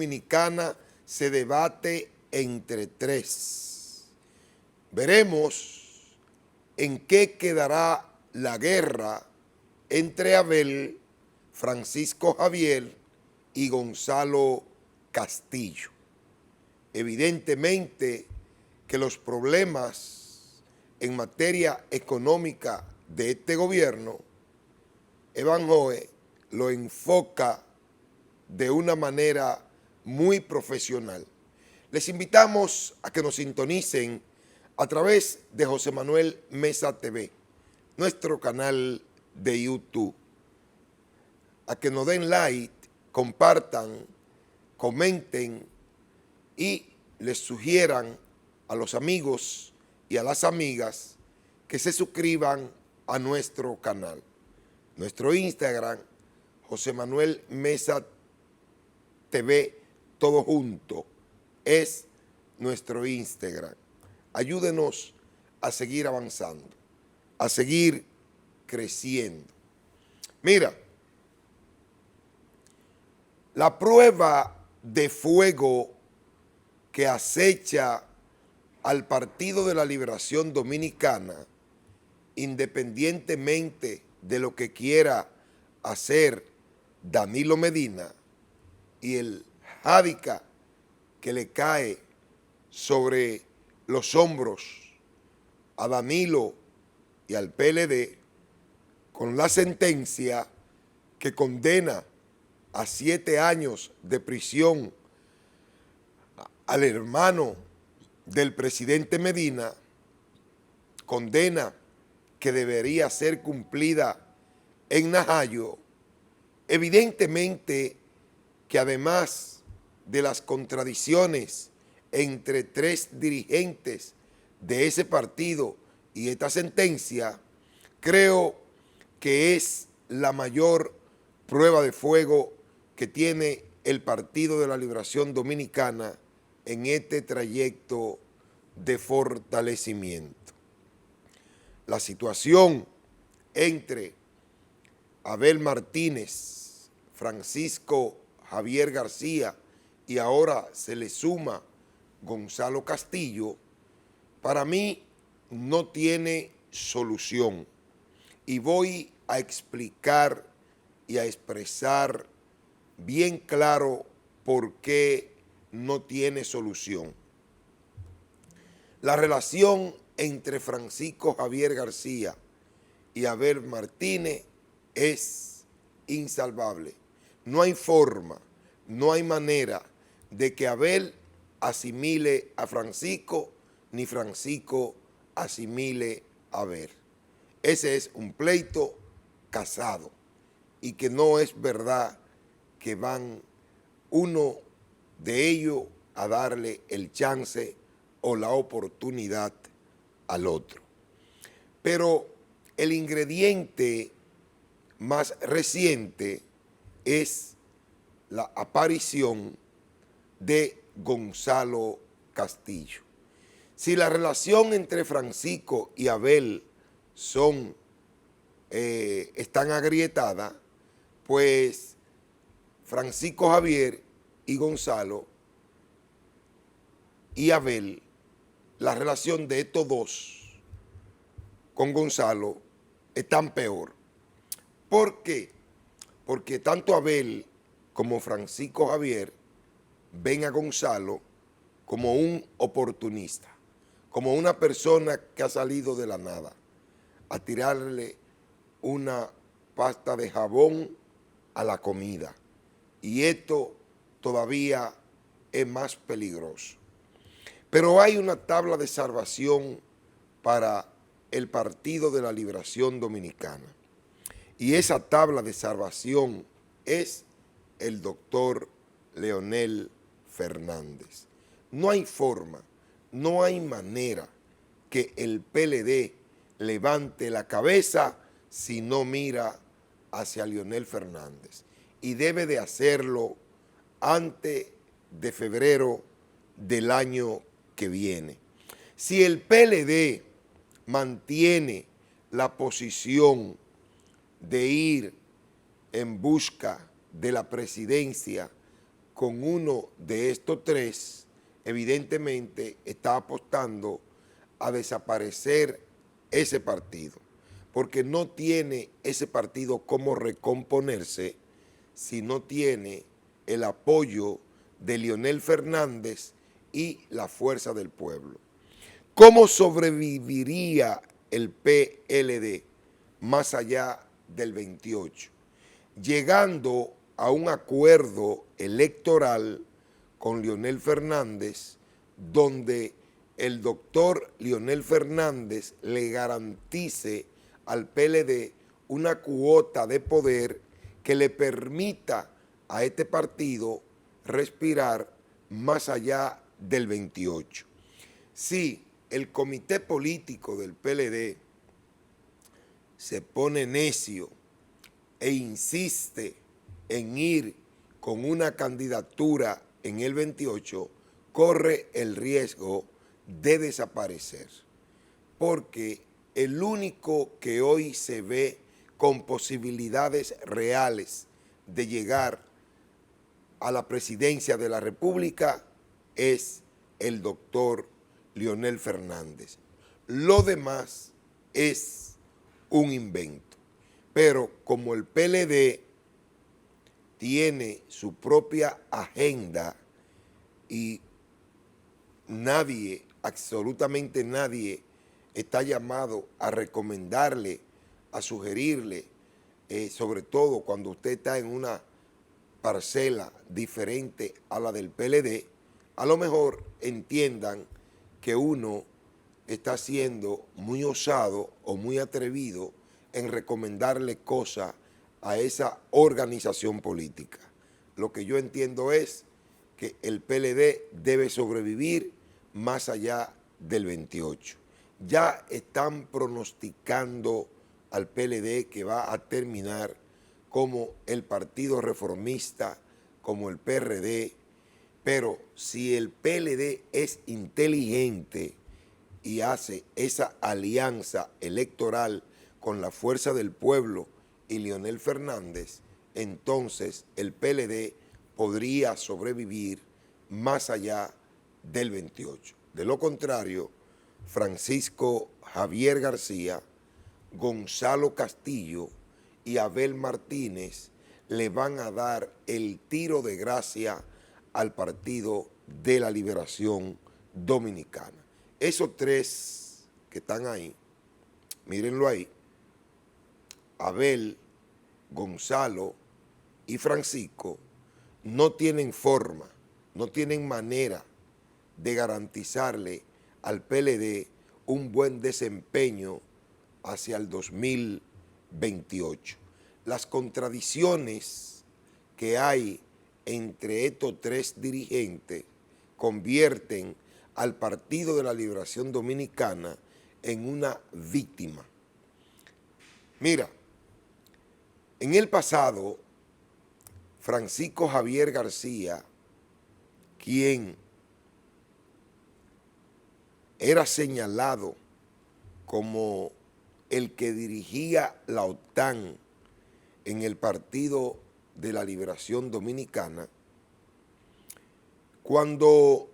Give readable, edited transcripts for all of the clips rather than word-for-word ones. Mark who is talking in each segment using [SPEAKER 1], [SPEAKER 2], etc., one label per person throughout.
[SPEAKER 1] Dominicana se debate entre tres. Veremos en qué quedará la guerra entre Abel, Francisco Javier y Gonzalo Castillo. Evidentemente que los problemas en materia económica de este gobierno, Evanjoe lo enfoca de una manera muy profesional. Les invitamos a que nos sintonicen a través de José Manuel Mesa TV, nuestro canal de YouTube, a que nos den like, compartan, comenten y les sugieran a los amigos y a las amigas que se suscriban a nuestro canal. Nuestro Instagram, José Manuel Mesa TV, todo junto, es nuestro Instagram. Ayúdenos a seguir avanzando, a seguir creciendo. Mira, la prueba de fuego que acecha al Partido de la Liberación Dominicana, independientemente de lo que quiera hacer Danilo Medina y el jádica que le cae sobre los hombros a Danilo y al PLD, con la sentencia que condena a 7 años de prisión al hermano del presidente Medina, condena que debería ser cumplida en Najayo. Evidentemente que además de las contradicciones entre tres dirigentes de ese partido y esta sentencia, creo que es la mayor prueba de fuego que tiene el Partido de la Liberación Dominicana en este trayecto de fortalecimiento. La situación entre Abel Martínez, Francisco Javier García y ahora se le suma Gonzalo Castillo, para mí no tiene solución. Y voy a explicar y a expresar bien claro por qué no tiene solución. La relación entre Francisco Javier García y Abel Martínez es insalvable. No hay forma, no hay manera de que Abel asimile a Francisco, ni Francisco asimile a Abel. Ese es un pleito casado y que no es verdad que van uno de ellos a darle el chance o la oportunidad al otro. Pero el ingrediente más reciente es la aparición de Gonzalo Castillo. Si la relación entre Francisco y Abel están agrietadas, pues Francisco Javier y Gonzalo y Abel, la relación de estos dos con Gonzalo están peor. ¿Por qué? Porque tanto Abel como Francisco Javier ven a Gonzalo como un oportunista, como una persona que ha salido de la nada a tirarle una pasta de jabón a la comida. Y esto todavía es más peligroso. Pero hay una tabla de salvación para el Partido de la Liberación Dominicana. Y esa tabla de salvación es el doctor Leonel Fernández. No hay forma, no hay manera que el PLD levante la cabeza si no mira hacia Leonel Fernández. Y debe de hacerlo antes de febrero del año que viene. Si el PLD mantiene la posición de ir en busca de la presidencia con uno de estos tres, evidentemente está apostando a desaparecer ese partido, porque no tiene ese partido cómo recomponerse si no tiene el apoyo de Leonel Fernández y la fuerza del pueblo. ¿Cómo sobreviviría el PLD más allá del 28? Llegando a un acuerdo electoral con Leonel Fernández, donde el doctor Leonel Fernández le garantice al PLD una cuota de poder que le permita a este partido respirar más allá del 28. Si el comité político del PLD se pone necio e insiste en ir con una candidatura en el 28, corre el riesgo de desaparecer. Porque el único que hoy se ve con posibilidades reales de llegar a la presidencia de la República es el doctor Leonel Fernández. Lo demás es un invento. Pero como el PLD tiene su propia agenda y nadie, absolutamente nadie, está llamado a recomendarle, a sugerirle, sobre todo cuando usted está en una parcela diferente a la del PLD, a lo mejor entiendan que uno está siendo muy osado o muy atrevido en recomendarle cosas a esa organización política. Lo que yo entiendo es que el PLD debe sobrevivir más allá del 28. Ya están pronosticando al PLD que va a terminar como el Partido Reformista, como el PRD, pero si el PLD es inteligente y hace esa alianza electoral con la fuerza del pueblo y Leonel Fernández, entonces el PLD podría sobrevivir más allá del 28. De lo contrario, Francisco Javier García, Gonzalo Castillo y Abel Martínez le van a dar el tiro de gracia al Partido de la Liberación Dominicana. Esos tres que están ahí, mírenlo ahí, Abel, Gonzalo y Francisco, no tienen forma, no tienen manera de garantizarle al PLD un buen desempeño hacia el 2028. Las contradicciones que hay entre estos tres dirigentes convierten al Partido de la Liberación Dominicana en una víctima. Mira, en el pasado, Francisco Javier García, quien era señalado como el que dirigía la OTAN en el Partido de la Liberación Dominicana, cuando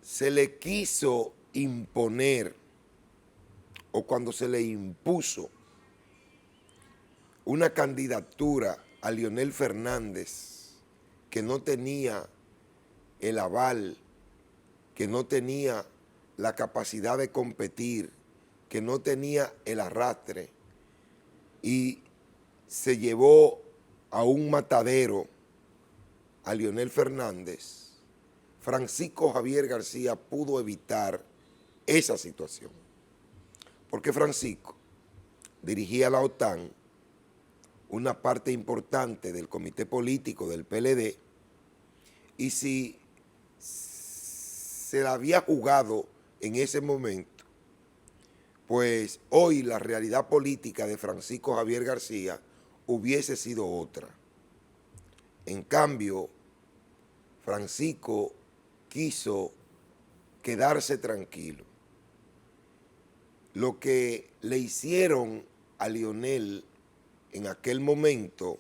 [SPEAKER 1] se le quiso imponer o cuando se le impuso una candidatura a Leonel Fernández que no tenía el aval, que no tenía la capacidad de competir, que no tenía el arrastre y se llevó a un matadero a Leonel Fernández, Francisco Javier García pudo evitar esa situación. Porque Francisco dirigía la OTAN, una parte importante del comité político del PLD, y si se la había jugado en ese momento, pues hoy la realidad política de Francisco Javier García hubiese sido otra. En cambio, Francisco quiso quedarse tranquilo. Lo que le hicieron a Leonel en aquel momento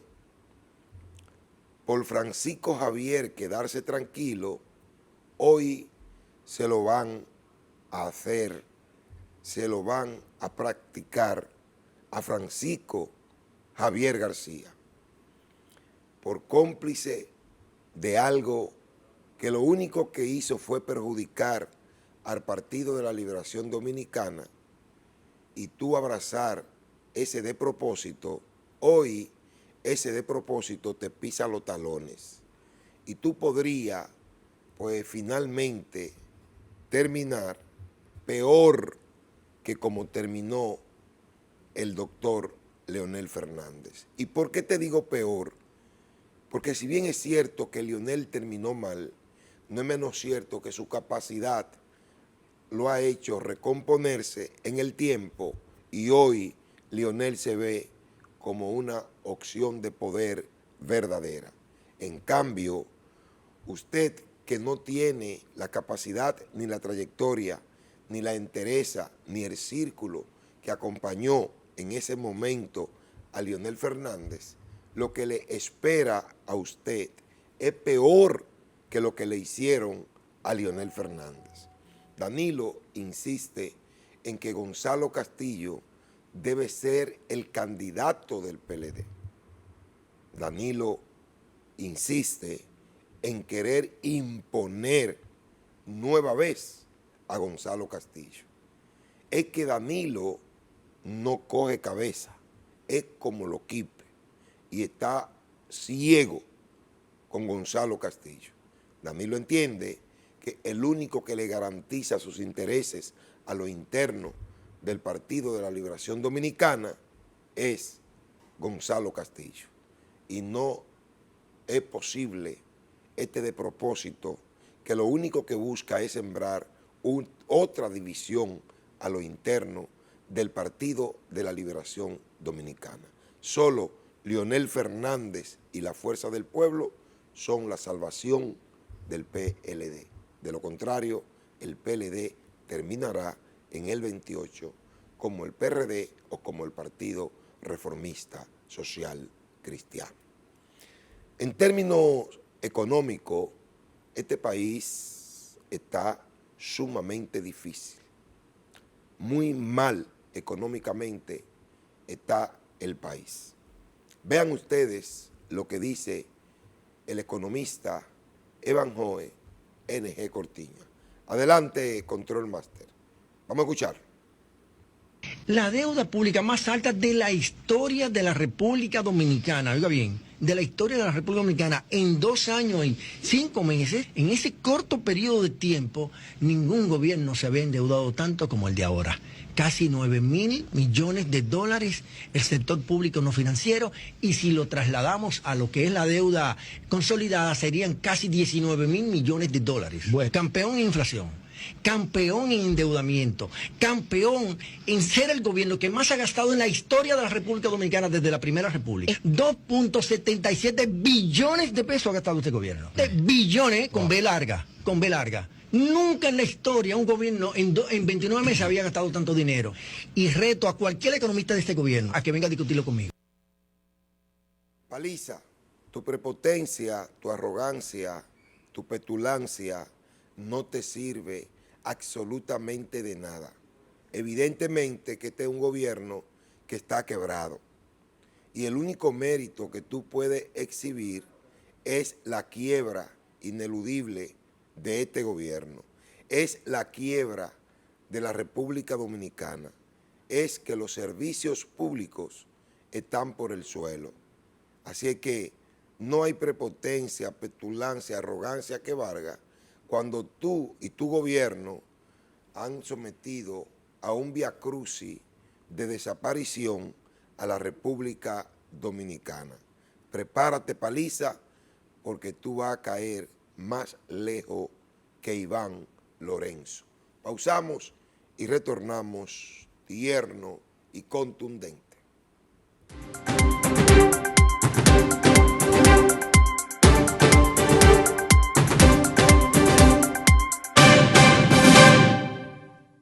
[SPEAKER 1] por Francisco Javier quedarse tranquilo, hoy se lo van a hacer, se lo van a practicar a Francisco Javier García, por cómplice de algo que lo único que hizo fue perjudicar al Partido de la Liberación Dominicana, y tú abrazar ese de propósito. Hoy ese de propósito te pisa los talones y tú podrías, pues finalmente, terminar peor que como terminó el doctor Leonel Fernández. ¿Y por qué te digo peor? Porque si bien es cierto que Leonel terminó mal, no es menos cierto que su capacidad lo ha hecho recomponerse en el tiempo, y hoy Leonel se ve como una opción de poder verdadera. En cambio, usted que no tiene la capacidad ni la trayectoria, ni la entereza, ni el círculo que acompañó en ese momento a Leonel Fernández, lo que le espera a usted es peor que lo que le hicieron a Leonel Fernández. Danilo insiste en que Gonzalo Castillo debe ser el candidato del PLD. Danilo insiste en querer imponer nueva vez a Gonzalo Castillo. Es que Danilo no coge cabeza, es como lo quipe, y está ciego con Gonzalo Castillo. Danilo entiende que el único que le garantiza sus intereses a lo interno del Partido de la Liberación Dominicana es Gonzalo Castillo. Y no es posible este de propósito, que lo único que busca es sembrar otra división a lo interno del Partido de la Liberación Dominicana. Solo Leonel Fernández y la Fuerza del Pueblo son la salvación del PLD. De lo contrario, el PLD terminará en el 28 como el PRD o como el Partido Reformista Social Cristiano. En términos económicos, este país está sumamente difícil. Muy mal económicamente está el país. Vean ustedes lo que dice el economista Evanjoe NG Cortiña. Adelante, Control Master. Vamos a escuchar.
[SPEAKER 2] La deuda pública más alta de la historia de la República Dominicana, oiga bien, de la historia de la República Dominicana, en 2 años y 5 meses, en ese corto periodo de tiempo, ningún gobierno se había endeudado tanto como el de ahora. Casi 9.000 millones de dólares el sector público no financiero, y si lo trasladamos a lo que es la deuda consolidada, serían casi 19.000 millones de dólares. Bueno, campeón en inflación, campeón en endeudamiento, campeón en ser el gobierno que más ha gastado en la historia de la República Dominicana desde la Primera República. 2.77 billones de pesos ha gastado este gobierno. Billones con B larga, con B larga. Nunca en la historia un gobierno en 29 meses había gastado tanto dinero. Y reto a cualquier economista de este gobierno a que venga a discutirlo conmigo.
[SPEAKER 1] Paliza, tu prepotencia, tu arrogancia, tu petulancia no te sirve absolutamente de nada. Evidentemente que este es un gobierno que está quebrado, y el único mérito que tú puedes exhibir es la quiebra ineludible de este gobierno, es la quiebra de la República Dominicana, es que los servicios públicos están por el suelo. Así es que no hay prepotencia, petulancia, arrogancia que valga cuando tú y tu gobierno han sometido a un viacrucis de desaparición a la República Dominicana. Prepárate, Paliza, porque tú vas a caer más lejos que Iván Lorenzo. Pausamos y retornamos tierno y contundente.